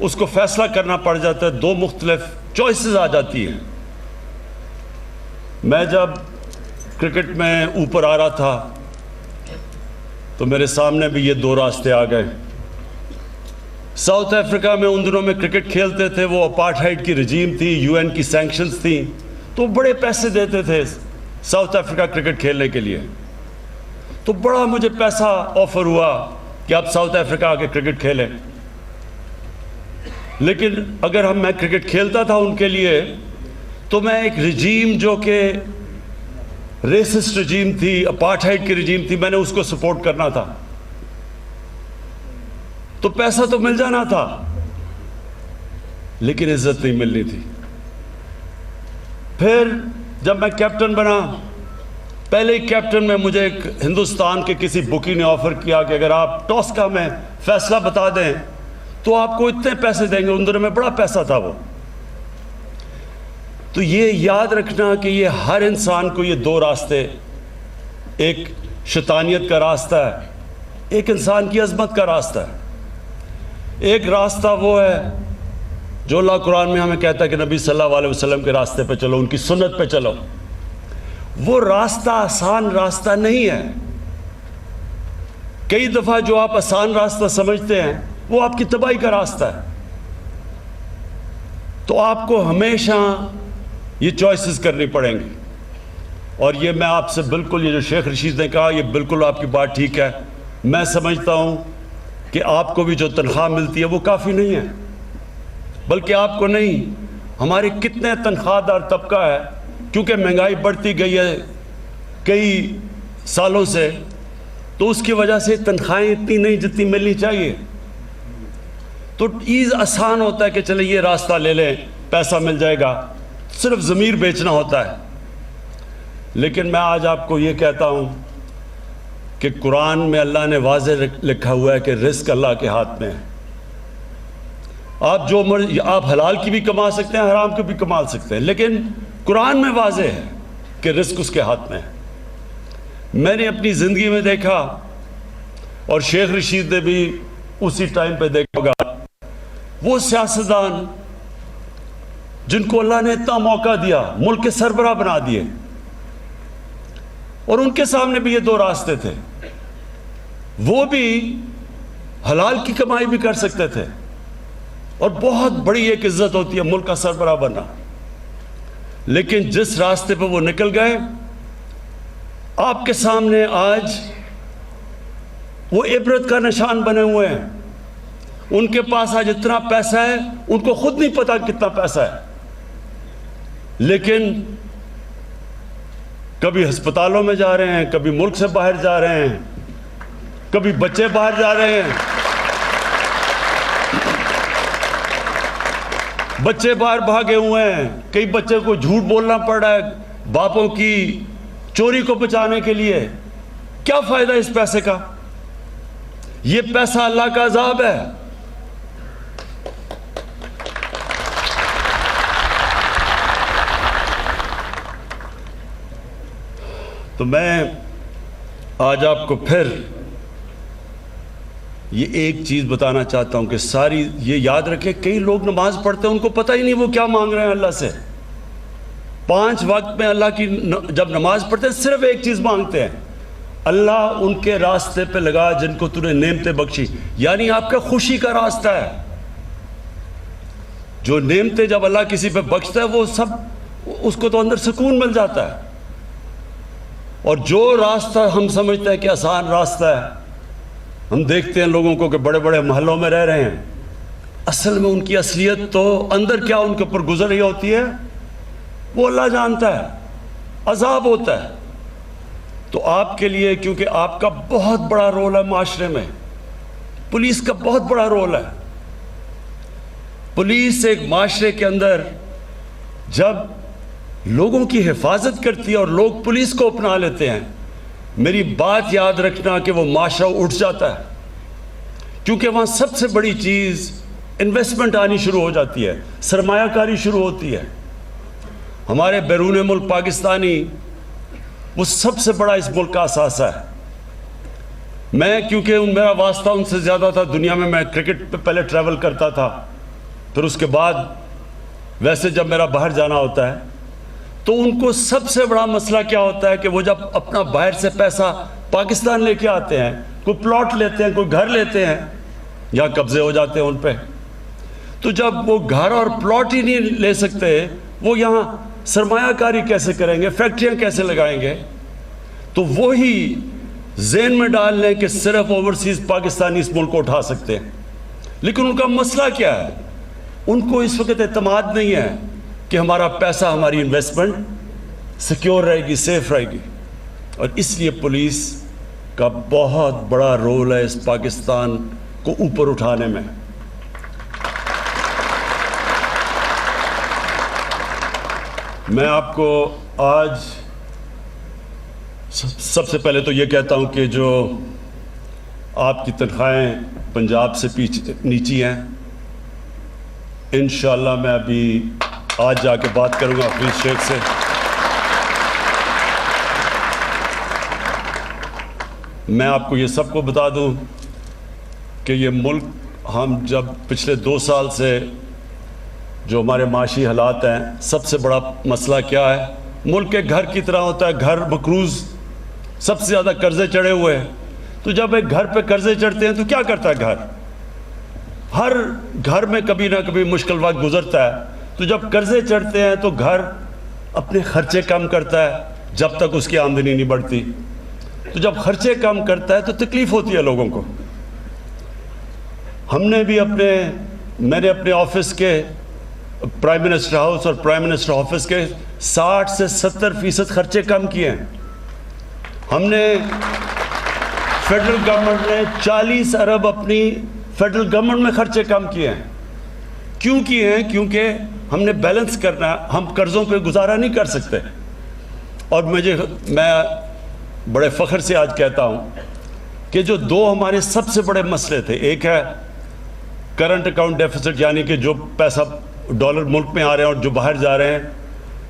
اس کو فیصلہ کرنا پڑ جاتا ہے, 2 مختلف چوائسز آ جاتی ہیں. میں جب کرکٹ میں اوپر آ رہا تھا تو میرے سامنے بھی یہ 2 راستے آ گئے. ساؤتھ افریقہ میں ان دنوں میں کرکٹ کھیلتے تھے, وہ اپارٹھائڈ کی رجیم تھی, UN کی سینکشنز تھیں, تو بڑے پیسے دیتے تھے ساؤتھ افریقہ کرکٹ کھیلنے کے لیے. تو بڑا مجھے پیسہ آفر ہوا کہ آپ ساؤتھ افریقہ آ کے کرکٹ کھیلیں. لیکن اگر میں کرکٹ کھیلتا تھا ان کے لیے تو میں ایک رجیم جو کہ ریسسٹ رجیم تھی, اپارٹھائڈ کی رجیم تھی, میں نے اس کو سپورٹ کرنا تھا. تو پیسہ تو مل جانا تھا لیکن عزت نہیں ملنی تھی. پھر جب میں کیپٹن بنا, پہلے ہی کیپٹن میں مجھے ایک ہندوستان کے کسی بکی نے آفر کیا کہ اگر آپ ٹاس کا میں فیصلہ بتا دیں تو آپ کو اتنے پیسے دیں گے. ان دنوں میں بڑا پیسہ تھا وہ. تو یہ یاد رکھنا کہ یہ ہر انسان کو یہ 2 راستے, ایک شیطانیت کا راستہ ہے, ایک انسان کی عظمت کا راستہ ہے. ایک راستہ وہ ہے جو اللہ قرآن میں ہمیں کہتا ہے کہ نبی صلی اللہ علیہ وسلم کے راستے پہ چلو, ان کی سنت پہ چلو. وہ راستہ آسان راستہ نہیں ہے. کئی دفعہ جو آپ آسان راستہ سمجھتے ہیں وہ آپ کی تباہی کا راستہ ہے. تو آپ کو ہمیشہ یہ چوائسز کرنی پڑیں گی. اور یہ میں آپ سے بالکل, یہ جو شیخ رشید نے کہا یہ بالکل آپ کی بات ٹھیک ہے. میں سمجھتا ہوں کہ آپ کو بھی جو تنخواہ ملتی ہے وہ کافی نہیں ہے, بلکہ آپ کو نہیں, ہمارے کتنے تنخواہ دار طبقہ ہے, کیونکہ مہنگائی بڑھتی گئی ہے کئی سالوں سے, تو اس کی وجہ سے تنخواہیں اتنی نہیں جتنی ملنی چاہیے. تو ایز آسان ہوتا ہے کہ چلے یہ راستہ لے لیں, پیسہ مل جائے گا, صرف ضمیر بیچنا ہوتا ہے. لیکن میں آج آپ کو یہ کہتا ہوں کہ قرآن میں اللہ نے واضح لکھا ہوا ہے کہ رزق اللہ کے ہاتھ میں ہے. آپ جو آپ حلال کی بھی کما سکتے ہیں, حرام کی بھی کما سکتے ہیں, لیکن قرآن میں واضح ہے کہ رزق اس کے ہاتھ میں ہے. میں نے اپنی زندگی میں دیکھا, اور شیخ رشید نے بھی اسی ٹائم پہ دیکھا ہوگا, وہ سیاستدان جن کو اللہ نے اتنا موقع دیا, ملک کے سربراہ بنا دیے, اور ان کے سامنے بھی یہ 2 راستے تھے. وہ بھی حلال کی کمائی بھی کر سکتے تھے, اور بہت بڑی ایک عزت ہوتی ہے ملک کا سربراہ بننا. لیکن جس راستے پہ وہ نکل گئے, آپ کے سامنے آج وہ عبرت کا نشان بنے ہوئے ہیں. ان کے پاس آج اتنا پیسہ ہے, ان کو خود نہیں پتا کتنا پیسہ ہے, لیکن کبھی ہسپتالوں میں جا رہے ہیں, کبھی ملک سے باہر جا رہے ہیں, کبھی بچے باہر جا رہے ہیں, بچے باہر بھاگے ہوئے ہیں. کئی بچے کو جھوٹ بولنا پڑ رہا ہے باپوں کی چوری کو بچانے کے لیے. کیا فائدہ اس پیسے کا؟ یہ پیسہ اللہ کا عذاب ہے. تو میں آج آپ کو پھر یہ ایک چیز بتانا چاہتا ہوں کہ ساری یہ یاد رکھیں, کئی لوگ نماز پڑھتے ہیں ان کو پتہ ہی نہیں وہ کیا مانگ رہے ہیں اللہ سے. 5 وقت میں اللہ کی جب نماز پڑھتے ہیں صرف ایک چیز مانگتے ہیں, اللہ ان کے راستے پہ لگا جن کو تو نے نعمتیں بخشی. یعنی آپ کا خوشی کا راستہ ہے. جو نعمتیں جب اللہ کسی پہ بخشتا ہے وہ سب, اس کو تو اندر سکون مل جاتا ہے. اور جو راستہ ہم سمجھتے ہیں کہ آسان راستہ ہے, ہم دیکھتے ہیں لوگوں کو کہ بڑے بڑے محلوں میں رہ رہے ہیں, اصل میں ان کی اصلیت تو اندر کیا ان کے اوپر گزر رہی ہوتی ہے وہ اللہ جانتا ہے. عذاب ہوتا ہے. تو آپ کے لیے, کیونکہ آپ کا بہت بڑا رول ہے معاشرے میں, پولیس کا بہت بڑا رول ہے. پولیس ایک معاشرے کے اندر جب لوگوں کی حفاظت کرتی ہے اور لوگ پولیس کو اپنا لیتے ہیں, میری بات یاد رکھنا کہ وہ معاشرہ اٹھ جاتا ہے, کیونکہ وہاں سب سے بڑی چیز انویسٹمنٹ آنی شروع ہو جاتی ہے, سرمایہ کاری شروع ہوتی ہے. ہمارے بیرون ملک پاکستانی وہ سب سے بڑا اس ملک کا اثاثہ ہے. میں کیونکہ میرا واسطہ ان سے زیادہ تھا دنیا میں کرکٹ پہ پہلے ٹریول کرتا تھا, پھر اس کے بعد ویسے جب میرا باہر جانا ہوتا ہے تو ان کو سب سے بڑا مسئلہ کیا ہوتا ہے کہ وہ جب اپنا باہر سے پیسہ پاکستان لے کے آتے ہیں، کوئی پلاٹ لیتے ہیں، کوئی گھر لیتے ہیں، یا قبضے ہو جاتے ہیں ان پہ، تو جب وہ گھر اور پلاٹ ہی نہیں لے سکتے، وہ یہاں سرمایہ کاری کیسے کریں گے، فیکٹریاں کیسے لگائیں گے؟ تو وہی ذہن میں ڈال لیں کہ صرف اوورسیز پاکستانی اس ملک کو اٹھا سکتے ہیں۔ لیکن ان کا مسئلہ کیا ہے؟ ان کو اس وقت اعتماد نہیں ہے کہ ہمارا پیسہ، ہماری انویسٹمنٹ سیکیور رہے گی، سیف رہے گی، اور اس لیے پولیس کا بہت بڑا رول ہے اس پاکستان کو اوپر اٹھانے میں۔ میں آپ کو آج سب سے پہلے تو یہ کہتا ہوں کہ جو آپ کی تنخواہیں پنجاب سے نیچی ہیں، انشاءاللہ میں ابھی آج جا کے بات کروں گا حفیظ شیخ سے، میں آپ کو یہ سب کو بتا دوں کہ یہ ملک، ہم جب پچھلے 2 سال سے جو ہمارے معاشی حالات ہیں، سب سے بڑا مسئلہ کیا ہے؟ ملک کے گھر کی طرح ہوتا ہے، گھر مقروض، سب سے زیادہ قرضے چڑھے ہوئے ہیں۔ تو جب ایک گھر پہ قرضے چڑھتے ہیں تو کیا کرتا ہے گھر؟ ہر گھر میں کبھی نہ کبھی مشکل وقت گزرتا ہے، تو جب قرضے چڑھتے ہیں تو گھر اپنے خرچے کم کرتا ہے جب تک اس کی آمدنی نہیں بڑھتی، تو جب خرچے کم کرتا ہے تو تکلیف ہوتی ہے لوگوں کو۔ ہم نے بھی میں نے اپنے آفس کے، پرائم منسٹر ہاؤس اور پرائم منسٹر آفس کے 60 سے 70% خرچے کم کیے ہیں۔ ہم نے فیڈرل گورنمنٹ نے 40 ارب اپنی فیڈرل گورنمنٹ میں خرچے کم کیے ہیں۔ کیوں کیے ہیں؟ کیونکہ ہم نے بیلنس کرنا ہے، ہم قرضوں پہ گزارا نہیں کر سکتے۔ اور میں بڑے فخر سے آج کہتا ہوں کہ جو 2 ہمارے سب سے بڑے مسئلے تھے، ایک ہے کرنٹ اکاؤنٹ ڈیفیسٹ، یعنی کہ جو پیسہ ڈالر ملک میں آ رہے ہیں اور جو باہر جا رہے ہیں،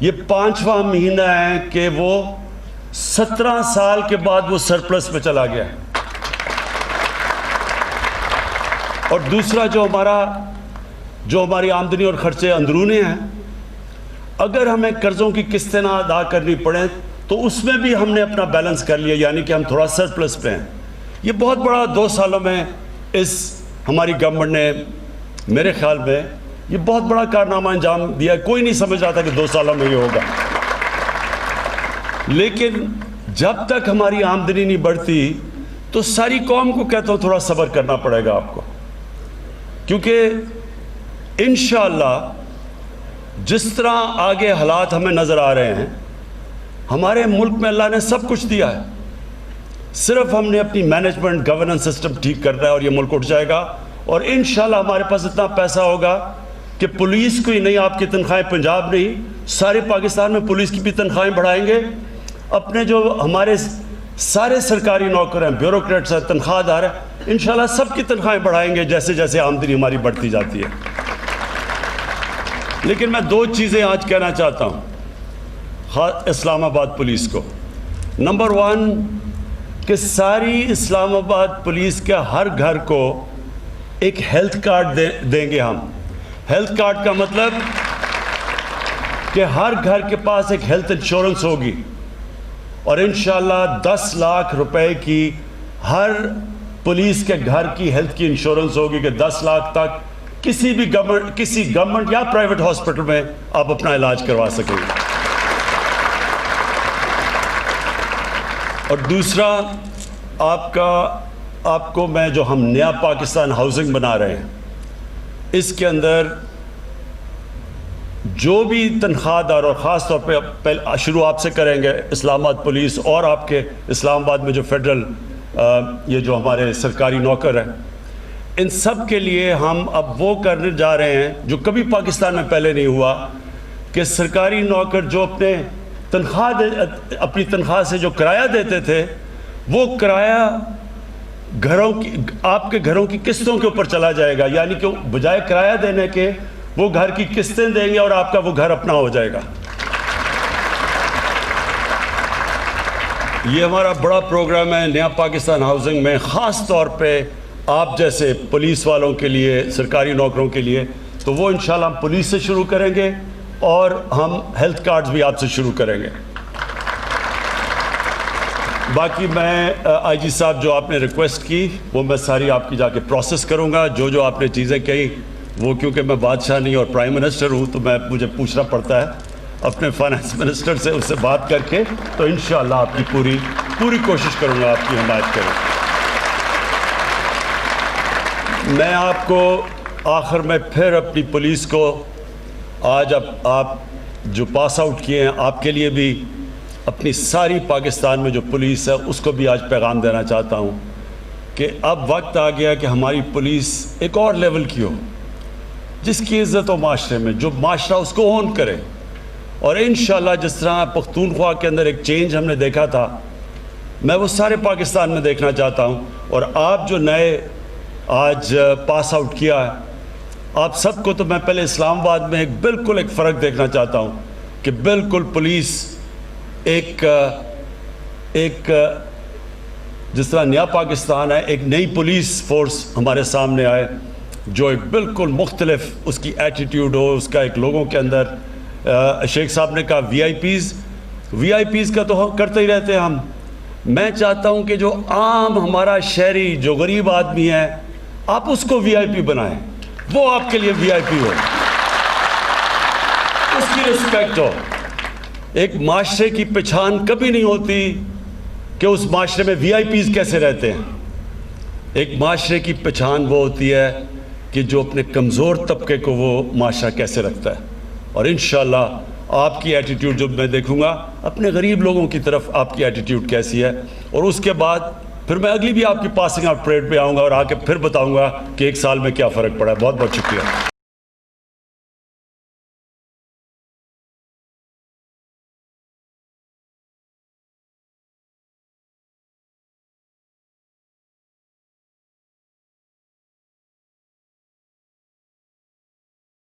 یہ 5واں مہینہ ہے کہ وہ 17 سال کے بعد وہ سرپلس میں چلا گیا ہے۔ اور دوسرا جو ہماری آمدنی اور خرچے اندرونے ہیں، اگر ہمیں قرضوں کی قسطیں نہ ادا کرنی پڑیں تو اس میں بھی ہم نے اپنا بیلنس کر لیا، یعنی کہ ہم تھوڑا سرپلس پہ ہیں۔ یہ بہت بڑا 2 سالوں میں ہماری گورنمنٹ نے، میرے خیال میں یہ بہت بڑا کارنامہ انجام دیا ہے۔ کوئی نہیں سمجھ رہا تھا کہ 2 سالوں میں یہ ہوگا، لیکن جب تک ہماری آمدنی نہیں بڑھتی تو ساری قوم کو کہتا ہوں تھوڑا صبر کرنا پڑے گا آپ کو، کیونکہ انشاءاللہ جس طرح آگے حالات ہمیں نظر آ رہے ہیں، ہمارے ملک میں اللہ نے سب کچھ دیا ہے، صرف ہم نے اپنی مینجمنٹ گورننس سسٹم ٹھیک کرنا ہے اور یہ ملک اٹھ جائے گا۔ اور انشاءاللہ ہمارے پاس اتنا پیسہ ہوگا کہ پولیس کو ہی نہیں، آپ کی تنخواہیں پنجاب نہیں، سارے پاکستان میں پولیس کی بھی تنخواہیں بڑھائیں گے۔ اپنے جو ہمارے سارے سرکاری نوکر ہیں، بیوروکریٹس ہیں، تنخواہ دار ہیں، انشاءاللہ سب کی تنخواہیں بڑھائیں گے جیسے جیسے آمدنی ہماری بڑھتی جاتی ہے۔ لیکن میں 2 چیزیں آج کہنا چاہتا ہوں اسلام آباد پولیس کو۔ نمبر 1 کہ ساری اسلام آباد پولیس کے ہر گھر کو ایک ہیلتھ کارڈ دیں گے ہم۔ ہیلتھ کارڈ کا مطلب کہ ہر گھر کے پاس ایک ہیلتھ انشورنس ہوگی، اور انشاءاللہ 10 لاکھ روپے کی ہر پولیس کے گھر کی ہیلتھ کی انشورنس ہوگی کہ 10 لاکھ تک کسی گورنمنٹ یا پرائیویٹ ہاسپٹل میں آپ اپنا علاج کروا سکیں گے۔ اور دوسرا، آپ کو میں جو ہم نیا پاکستان ہاؤسنگ بنا رہے ہیں، اس کے اندر جو بھی تنخواہ دار، اور خاص طور پہ شروع آپ سے کریں گے، اسلام آباد پولیس اور آپ کے اسلام آباد میں جو فیڈرل یہ جو ہمارے سرکاری نوکر ہیں، ان سب کے لیے ہم اب وہ کرنے جا رہے ہیں جو کبھی پاکستان میں پہلے نہیں ہوا، کہ سرکاری نوکر جو اپنی تنخواہ سے جو کرایہ دیتے تھے، وہ کرایہ آپ کے گھروں کی قسطوں کے اوپر چلا جائے گا، یعنی کہ بجائے کرایہ دینے کے وہ گھر کی قسطیں دیں گے اور آپ کا وہ گھر اپنا ہو جائے گا۔ یہ ہمارا بڑا پروگرام ہے نیا پاکستان ہاؤسنگ میں، خاص طور پہ آپ جیسے پولیس والوں کے لیے، سرکاری نوکروں کے لیے۔ تو تو وہ انشاءاللہ ہم پولیس سے شروع کریں گے اور ہم ہیلتھ کارڈز بھی آپ سے شروع کریں گے. باقی میں آئی جی صاحب جو آپ نے ریکویسٹ کی وہ میں ساری آپ کی جا کے پروسیس کروں گا. جو آپ نے چیزیں کہی وہ کیونکہ میں بادشاہ نہیں اور پرائم منسٹر ہوں تو مجھے پوچھنا پڑتا ہے اپنے فائنانس منسٹر سے, اس سے بات کر کے. تو انشاءاللہ آپ کی پوری کوشش کروں گا آپ کی حمایت کروں. میں آپ کو آخر میں پھر اپنی پولیس کو آج آپ جو پاس آؤٹ کیے ہیں آپ کے لیے بھی اپنی ساری پاکستان میں جو پولیس ہے اس کو بھی آج پیغام دینا چاہتا ہوں کہ اب وقت آ گیا کہ ہماری پولیس ایک اور لیول کی ہو جس کی عزت ہو معاشرے میں, جو معاشرہ اس کو اون کرے. اور انشاءاللہ جس طرح پختونخوا کے اندر ایک چینج ہم نے دیکھا تھا میں وہ سارے پاکستان میں دیکھنا چاہتا ہوں. اور آپ جو نئے آج پاس آؤٹ کیا ہے آپ سب کو تو میں پہلے اسلام آباد میں بالکل ایک فرق دیکھنا چاہتا ہوں کہ بالکل پولیس ایک جس طرح نیا پاکستان ہے ایک نئی پولیس فورس ہمارے سامنے آئے جو ایک بالکل مختلف اس کی ایٹیٹیوڈ ہو, اس کا ایک لوگوں کے اندر. شیخ صاحب نے کہا وی آئی پیز کا تو ہم کرتے ہی رہتے ہیں. میں چاہتا ہوں کہ جو عام ہمارا شہری جو غریب آدمی ہے آپ اس کو وی آئی پی بنائیں, وہ آپ کے لیے وی آئی پی ہو, اس کی رسپیکٹ ہو. ایک معاشرے کی پہچان کبھی نہیں ہوتی کہ اس معاشرے میں وی آئی پیز کیسے رہتے ہیں. ایک معاشرے کی پہچان وہ ہوتی ہے کہ جو اپنے کمزور طبقے کو وہ معاشرہ کیسے رکھتا ہے. اور انشاءاللہ آپ کی ایٹیٹیوڈ جب میں دیکھوں گا اپنے غریب لوگوں کی طرف آپ کی ایٹیٹیوڈ کیسی ہے, اور اس کے بعد پھر میں اگلی بھی آپ کی پاسنگ آؤٹ پریڈ پہ آؤں گا اور آ کے پھر بتاؤں گا کہ ایک سال میں کیا فرق پڑا ہے. بہت بہت شکریہ.